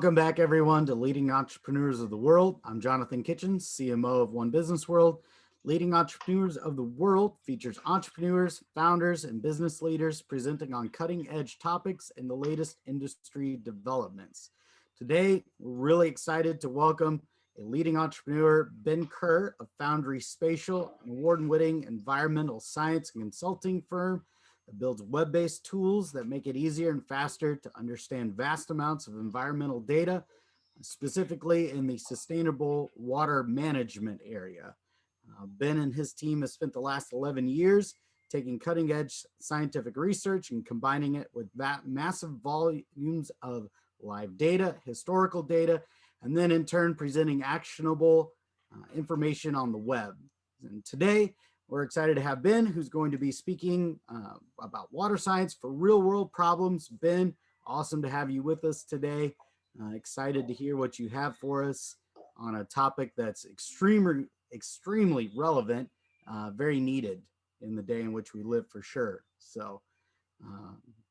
Welcome back, everyone, to Leading Entrepreneurs of the World. I'm Jonathan Kitchens, CMO of One Business World. Leading Entrepreneurs of the World features entrepreneurs, founders, and business leaders presenting on cutting-edge topics and the latest industry developments. Today, we're really excited to welcome a leading entrepreneur, Ben Kerr of Foundry Spatial, an award-winning environmental science and consulting firm that builds web-based tools that make it easier and faster to understand vast amounts of environmental data, specifically in the sustainable water management area. Ben and his team have spent the last 11 years taking cutting-edge scientific research and combining it with massive volumes of live data, historical data, and then in turn presenting actionable information on the web. And today, we're excited to have Ben, who's going to be speaking about water science for real-world problems. Ben, awesome to have you with us today. Excited to hear what you have for us on a topic that's extremely relevant, very needed in the day in which we live for sure. So,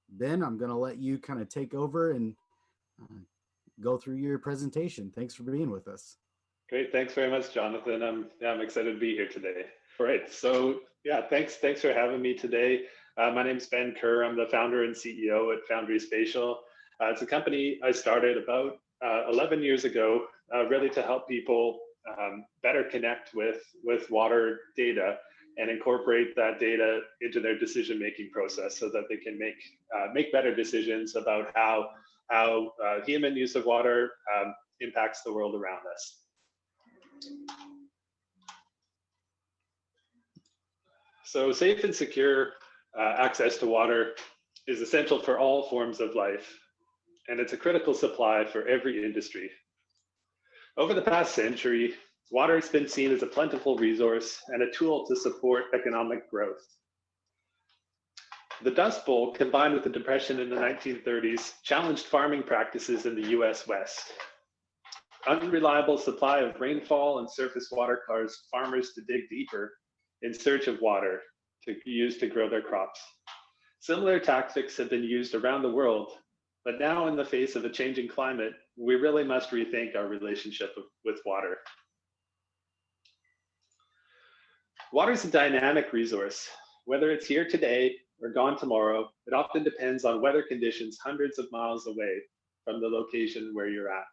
Ben, I'm going to let you kind of take over and go through your presentation. Thanks for being with us. Great, thanks very much, Jonathan. I'm excited to be here today. All right, so yeah, thanks for having me today. My name is Ben Kerr. I'm the founder and CEO at Foundry Spatial. It's a company I started about 11 years ago, really to help people better connect with water data and incorporate that data into their decision-making process so that they can make better decisions about how human use of water impacts the world around us. So safe and secure access to water is essential for all forms of life, and it's a critical supply for every industry. Over the past century, water has been seen as a plentiful resource and a tool to support economic growth. The Dust Bowl, combined with the Depression in the 1930s, challenged farming practices in the US West. Unreliable supply of rainfall and surface water caused farmers to dig deeper in search of water to use to grow their crops. Similar tactics have been used around the world, but now in the face of a changing climate, we really must rethink our relationship with water. Water is a dynamic resource. Whether it's here today or gone tomorrow, it often depends on weather conditions hundreds of miles away from the location where you're at.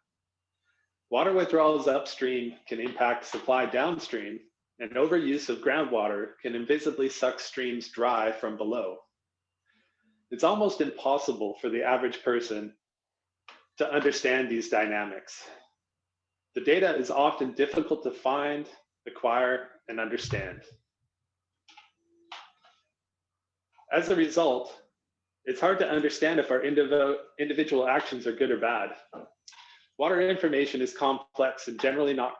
Water withdrawals upstream can impact supply downstream, and overuse of groundwater can invisibly suck streams dry from below. It's almost impossible for the average person to understand these dynamics. The data is often difficult to find, acquire, and understand. As a result, it's hard to understand if our individual actions are good or bad. Water information is complex and generally not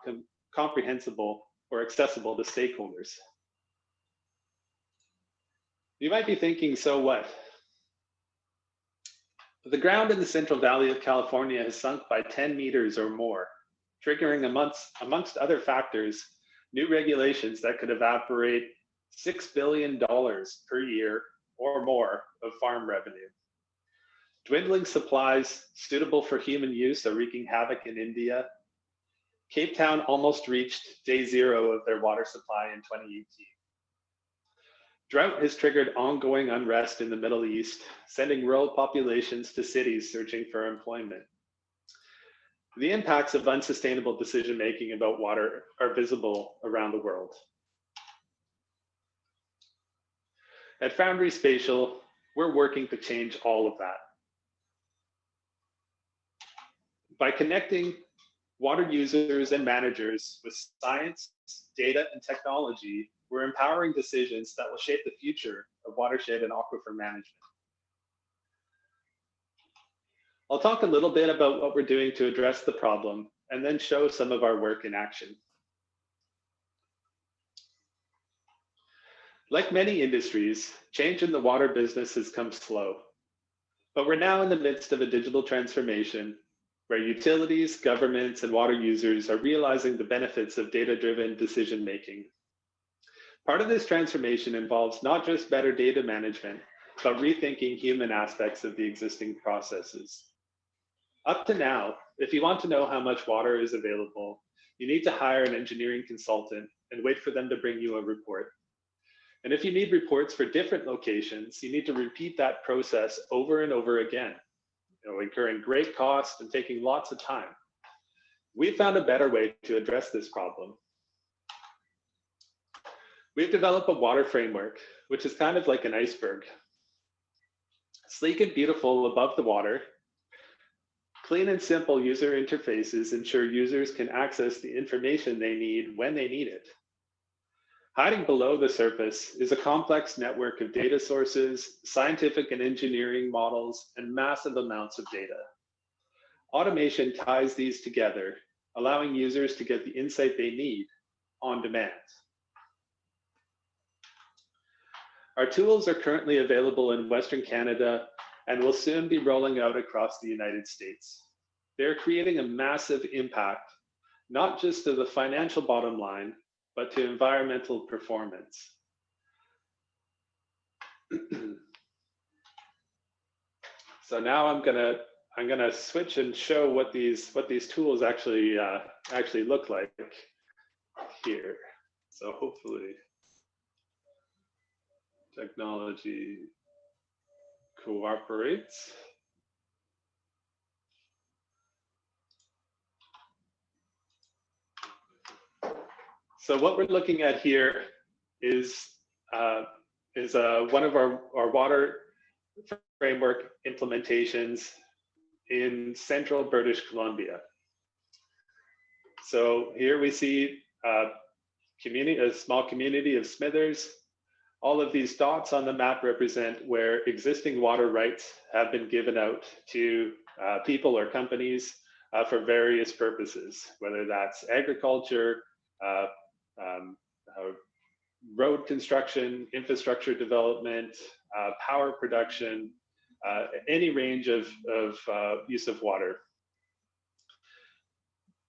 comprehensible or accessible to stakeholders. You might be thinking, so what? The ground in the Central Valley of California has sunk by 10 meters or more, triggering amongst other factors, new regulations that could evaporate $6 billion per year or more of farm revenue. Dwindling supplies suitable for human use are wreaking havoc in India. Cape Town almost reached day zero of their water supply in 2018. Drought has triggered ongoing unrest in the Middle East, sending rural populations to cities searching for employment. The impacts of unsustainable decision-making about water are visible around the world. At Foundry Spatial, we're working to change all of that. By connecting water users and managers with science, data, and technology, we're empowering decisions that will shape the future of watershed and aquifer management. I'll talk a little bit about what we're doing to address the problem and then show some of our work in action. Like many industries, change in the water business has come slow, but we're now in the midst of a digital transformation where utilities, governments, and water users are realizing the benefits of data-driven decision-making. Part of this transformation involves not just better data management, but rethinking human aspects of the existing processes. Up to now, if you want to know how much water is available, you need to hire an engineering consultant and wait for them to bring you a report. And if you need reports for different locations, you need to repeat that process over and over again, incurring great cost and taking lots of time. We found a better way to address this problem. We've developed a water framework, which is kind of like an iceberg. Sleek and beautiful above the water, clean and simple user interfaces ensure users can access the information they need when they need it. Hiding below the surface is a complex network of data sources, scientific and engineering models, and massive amounts of data. Automation ties these together, allowing users to get the insight they need on demand. Our tools are currently available in Western Canada and will soon be rolling out across the United States. They're creating a massive impact, not just to the financial bottom line, but to environmental performance. So now I'm gonna switch and show what these tools actually look like here. So hopefully technology cooperates. So what we're looking at here is one of our water framework implementations in central British Columbia. So here we see a small community of Smithers. All of these dots on the map represent where existing water rights have been given out to people or companies for various purposes, whether that's agriculture, road construction, infrastructure development, power production, any range of use of water.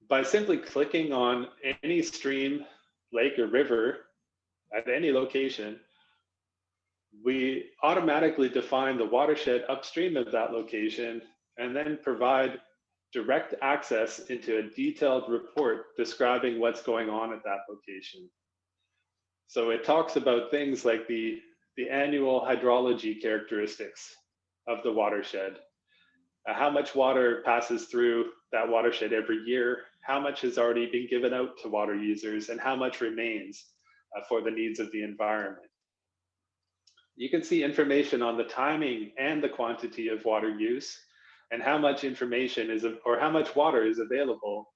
By simply clicking on any stream, lake, or river at any location, we automatically define the watershed upstream of that location and then provide direct access into a detailed report describing what's going on at that location. So it talks about things like the annual hydrology characteristics of the watershed, how much water passes through that watershed every year, how much has already been given out to water users, and how much remains for the needs of the environment. You can see information on the timing and the quantity of water use and how much information or how much water is available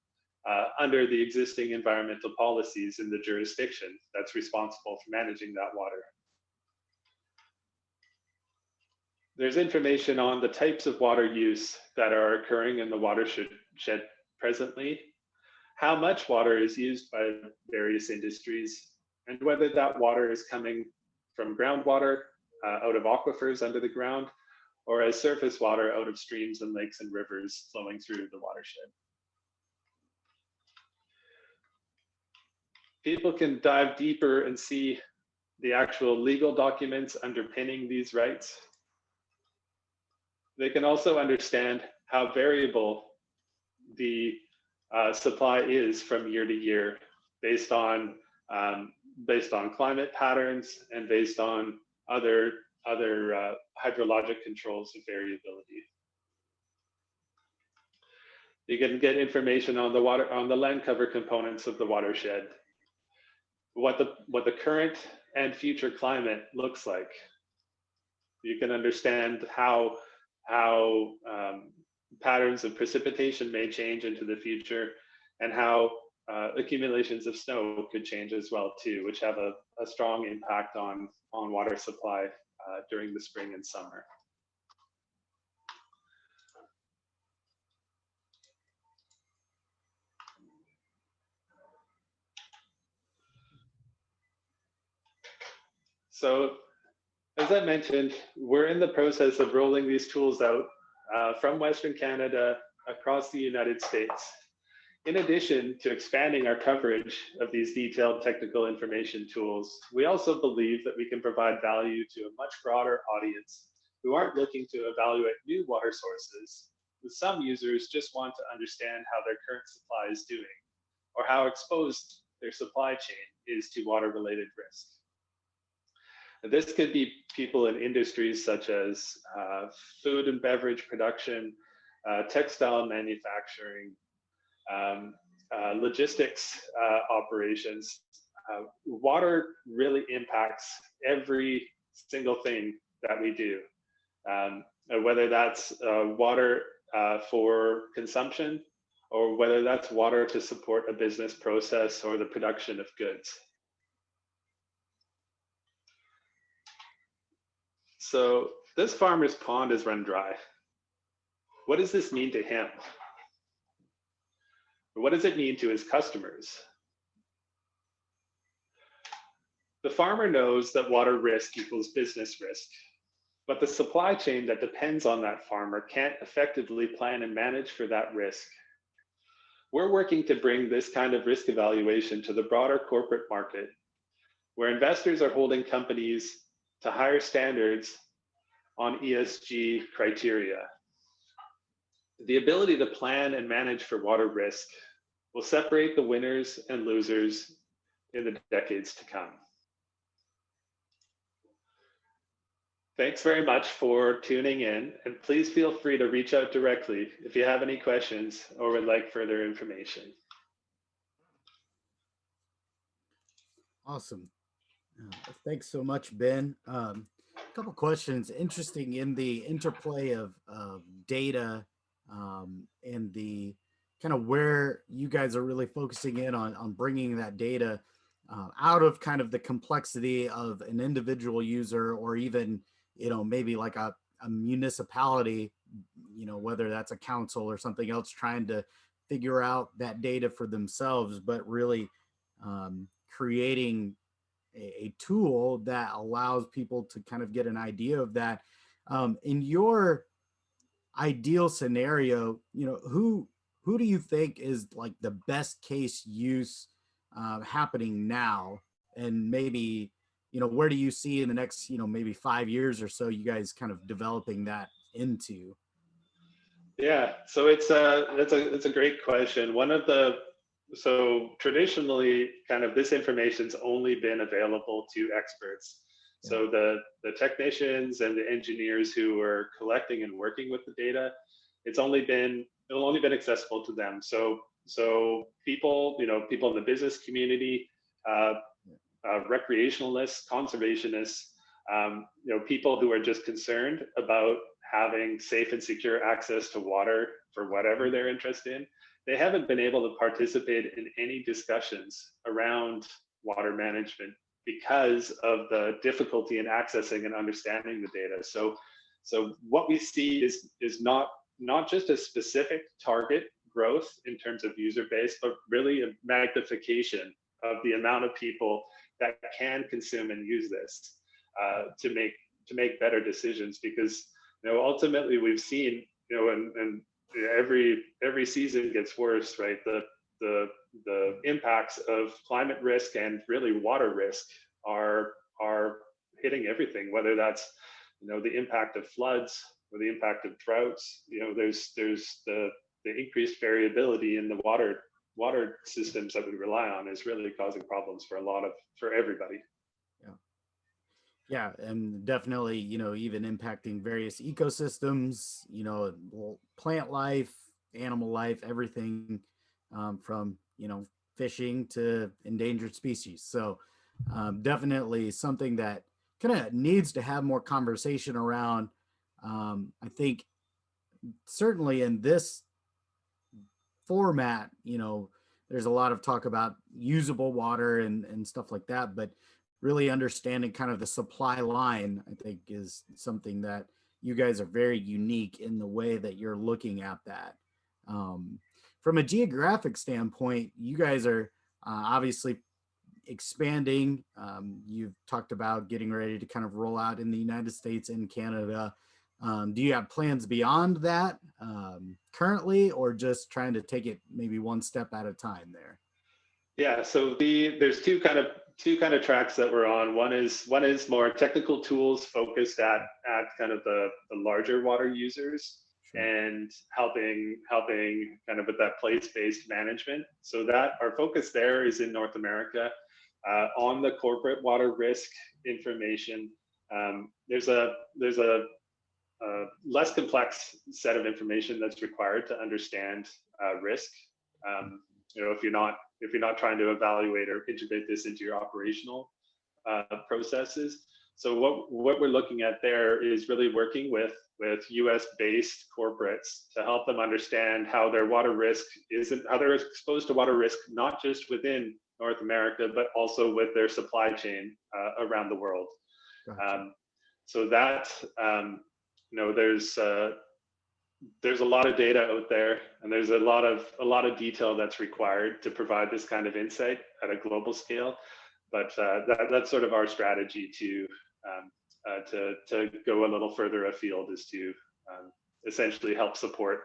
under the existing environmental policies in the jurisdiction that's responsible for managing that water. There's information on the types of water use that are occurring in the watershed presently, how much water is used by various industries, and whether that water is coming from groundwater out of aquifers under the ground, or as surface water out of streams and lakes and rivers flowing through the watershed. People can dive deeper and see the actual legal documents underpinning these rights. They can also understand how variable the supply is from year to year based on climate patterns and based on other hydrologic controls of variability. You can get information on the land cover components of the watershed, what the current and future climate looks like. You can understand how patterns of precipitation may change into the future, and how accumulations of snow could change as well too, which have a strong impact on water supply during the spring and summer. So, as I mentioned, we're in the process of rolling these tools out from Western Canada across the United States. In addition to expanding our coverage of these detailed technical information tools, we also believe that we can provide value to a much broader audience who aren't looking to evaluate new water sources, some users just want to understand how their current supply is doing or how exposed their supply chain is to water-related risk. This could be people in industries such as food and beverage production, textile manufacturing, logistics operations. Water really impacts every single thing that we do, whether that's water for consumption or whether that's water to support a business process or the production of goods. So this farmer's pond is run dry. What does this mean to him? What does it mean to his customers? The farmer knows that water risk equals business risk, but the supply chain that depends on that farmer can't effectively plan and manage for that risk. We're working to bring this kind of risk evaluation to the broader corporate market, where investors are holding companies to higher standards on ESG criteria. The ability to plan and manage for water risk will separate the winners and losers in the decades to come. Thanks very much for tuning in, and please feel free to reach out directly if you have any questions or would like further information. Awesome. Thanks so much, Ben. A couple questions. Interesting in the interplay of data and the kind of where you guys are really focusing in on bringing that data out of kind of the complexity of an individual user, or even, maybe like a municipality, whether that's a council or something else, trying to figure out that data for themselves, but really creating a tool that allows people to kind of get an idea of that. In your ideal scenario, who do you think is like the best case use happening now, and maybe where do you see in the next maybe 5 years or so you guys kind of developing that into? Yeah, so it's a great question. So traditionally, kind of this information's only been available to experts. So the technicians and the engineers who are collecting and working with the data, it's only been accessible to them. So people, people in the business community, recreationalists, conservationists, people who are just concerned about having safe and secure access to water for whatever they're interested in, they haven't been able to participate in any discussions around water management because of the difficulty in accessing and understanding the data. So what we see is not just a specific target growth in terms of user base, but really a magnification of the amount of people that can consume and use this to make better decisions. Because ultimately we've seen, and every season gets worse, right? The impacts of climate risk and really water risk are hitting everything, whether that's the impact of floods or the impact of droughts. There's the increased variability in the water systems that we rely on is really causing problems for everybody. Yeah, and definitely, even impacting various ecosystems, plant life, animal life, everything from, fishing to endangered species. So definitely something that kind of needs to have more conversation around. I think certainly in this format, there's a lot of talk about usable water and stuff like that, but really understanding kind of the supply line, I think, is something that you guys are very unique in the way that you're looking at that. From a geographic standpoint, you guys are obviously expanding. You've talked about getting ready to kind of roll out in the United States and Canada. Do you have plans beyond that currently, or just trying to take it maybe one step at a time there? Yeah, so there's two kind of tracks that we're on. One is more technical tools focused at kind of the larger water users. Sure. and helping kind of with that place-based management. So that our focus there is in North America on the corporate water risk information. There's a less complex set of information that's required to understand risk. If you're not trying to evaluate or integrate this into your operational processes. So what we're looking at there is really working with US based corporates to help them understand how their water risk how they're exposed to water risk, not just within North America, but also with their supply chain around the world. Gotcha. So that, there's a lot of data out there, and there's a lot of detail that's required to provide this kind of insight at a global scale. But that's sort of our strategy to go a little further afield, is to essentially help support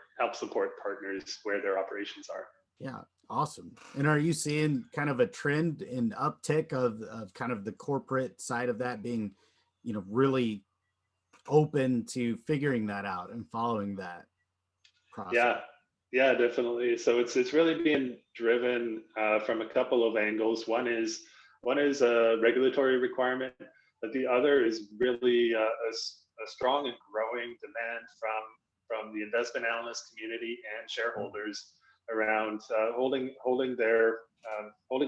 partners where their operations are. Yeah, awesome. And are you seeing kind of a trend in uptick of kind of the corporate side of that being, really open to figuring that out and following that process? Yeah, definitely. So it's really being driven from a couple of angles. One is a regulatory requirement, but the other is really a strong and growing demand from the investment analyst community and shareholders around holding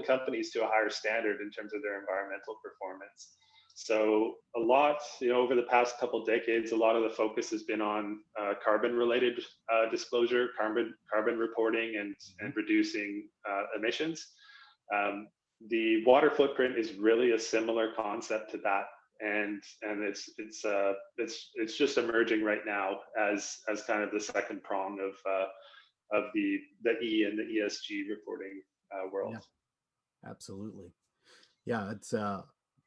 companies to a higher standard in terms of their environmental performance. So a lot, over the past couple decades, a lot of the focus has been on carbon-related disclosure, carbon reporting, and reducing emissions. The water footprint is really a similar concept to that, and it's just emerging right now as kind of the second prong of the E and the ESG reporting world. Yeah, absolutely. Yeah, it's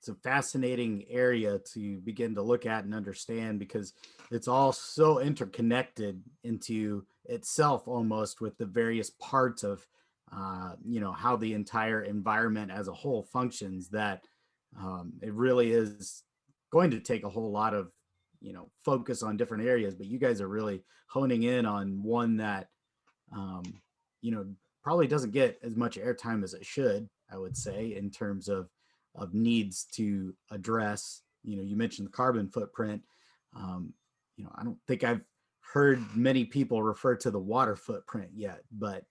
a fascinating area to begin to look at and understand, because it's all so interconnected into itself almost, with the various parts of how the entire environment as a whole functions, that it really is going to take a whole lot of focus on different areas. But you guys are really honing in on one that um, probably doesn't get as much airtime as it should, I would say, in terms of needs to address. You mentioned the carbon footprint. I don't think I've heard many people refer to the water footprint yet, but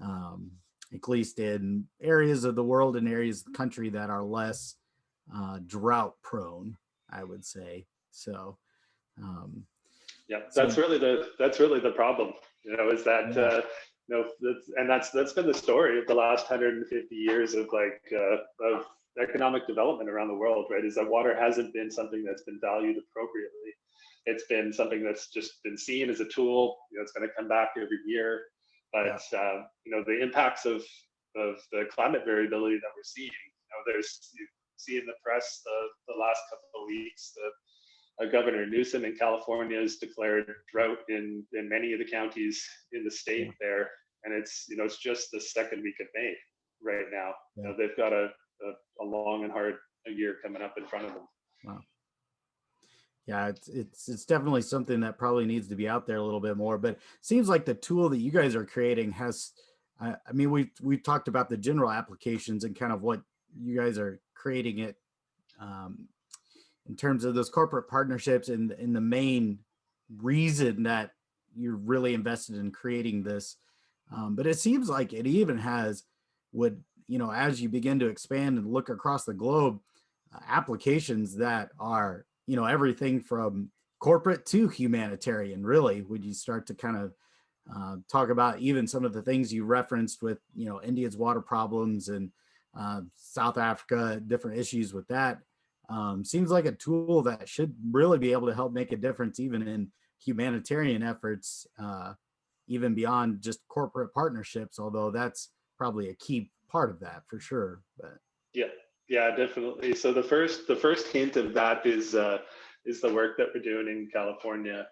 at least in areas of the world and areas of the country that are less drought prone, I would say. So yeah, that's really the problem, is that that's been the story of the last 150 years of of economic development around the world, right? Is that water hasn't been something that's been valued appropriately. It's been something that's just been seen as a tool. It's going to come back every year, but the impacts of the climate variability that we're seeing. You see in the press the last couple of weeks, Governor Newsom in California has declared drought in many of the counties in the state there, and it's just the second week of May right now. They've got a long and hard year coming up in front of them. Wow. Yeah, it's definitely something that probably needs to be out there a little bit more. But it seems like the tool that you guys are creating has, we've talked about the general applications and kind of what you guys are creating it in terms of those corporate partnerships, and the main reason that you're really invested in creating this. But it seems like it even has, as you begin to expand and look across the globe, applications that are, everything from corporate to humanitarian, really, when you start to kind of talk about even some of the things you referenced with, India's water problems and South Africa, different issues with that. Seems like a tool that should really be able to help make a difference, even in humanitarian efforts, even beyond just corporate partnerships, although that's probably a key part of that for sure. But yeah, definitely. So the first hint of that is the work that we're doing in California.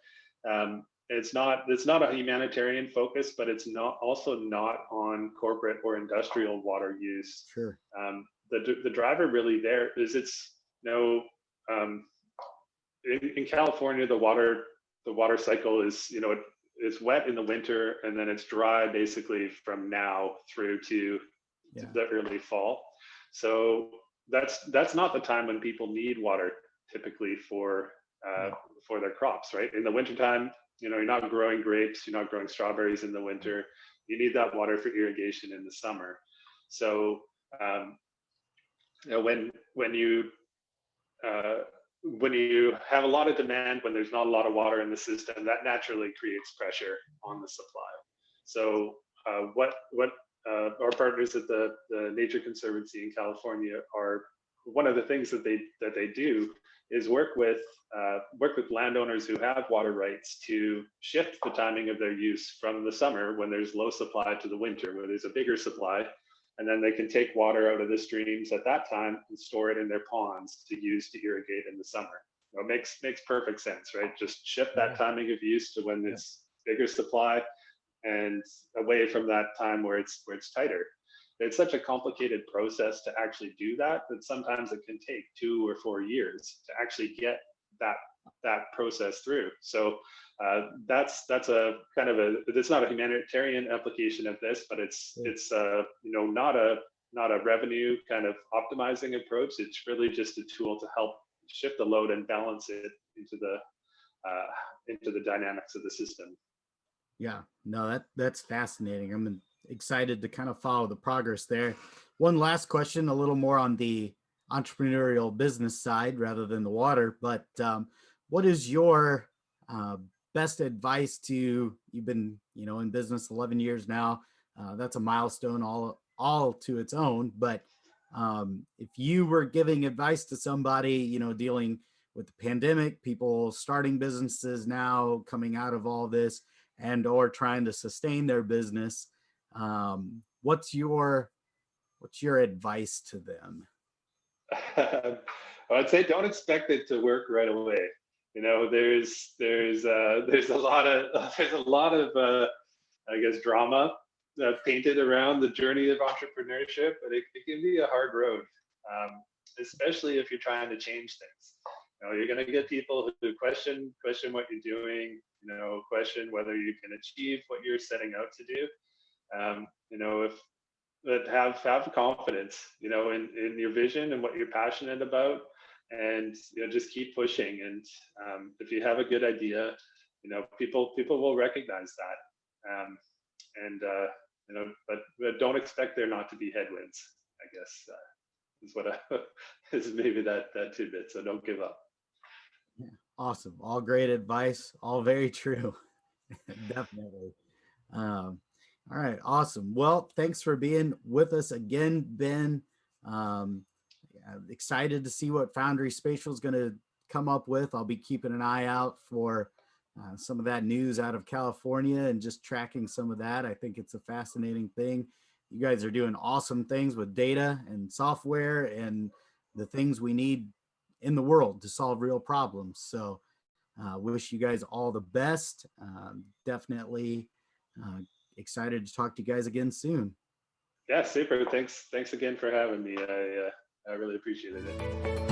It's not a humanitarian focus, but it's also not on corporate or industrial water use. Sure. The driver really there is in California, the water cycle is it's wet in the winter, and then it's dry basically from now through to the early fall. So that's not the time when people need water typically for their crops, right? In the wintertime, you're not growing grapes, you're not growing strawberries in the winter. You need that water for irrigation in the summer. So when you have a lot of demand, when there's not a lot of water in the system, that naturally creates pressure on the supply. So what our partners at the Nature Conservancy in California are, one of the things that they do is work with landowners who have water rights to shift the timing of their use from the summer when there's low supply to the winter where there's a bigger supply, and then they can take water out of the streams at that time and store it in their ponds to use to irrigate in the summer. It makes perfect sense, right? Just shift that timing of use to when it's bigger supply and away from that time where it's tighter. It's such a complicated process to actually do that sometimes it can take 2 or 4 years to actually get that process through. So that's a kind of it's not a humanitarian application of this, but it's not a revenue kind of optimizing approach. It's really just a tool to help shift the load and balance it into the dynamics of the system. Yeah, no, that's fascinating. I'm excited to kind of follow the progress there. One last question, a little more on the entrepreneurial business side rather than the water, but what is your best advice to, you've been, in business 11 years now. That's a milestone all to its own. But if you were giving advice to somebody, dealing with the pandemic, people starting businesses now, coming out of all this, and or trying to sustain their business, what's your advice to them? I'd say don't expect it to work right away. There's a lot of I guess drama painted around the journey of entrepreneurship, but it can be a hard road, especially if you're trying to change things. You're going to get people who question what you're doing, question whether you can achieve what you're setting out to do. But have confidence, in your vision and what you're passionate about, and just keep pushing. And if you have a good idea, people will recognize that. But don't expect there not to be headwinds, I guess, is what is maybe that tidbit. So don't give up. Yeah, awesome. All great advice. All very true. Definitely. All right. Awesome. Well, thanks for being with us again, Ben. Excited to see what Foundry Spatial is going to come up with. I'll be keeping an eye out for some of that news out of California and just tracking some of that. I think it's a fascinating thing. You guys are doing awesome things with data and software and the things we need in the world to solve real problems. So wish you guys all the best. Definitely excited to talk to you guys again soon. Yeah, super. Thanks again for having me. I really appreciated it.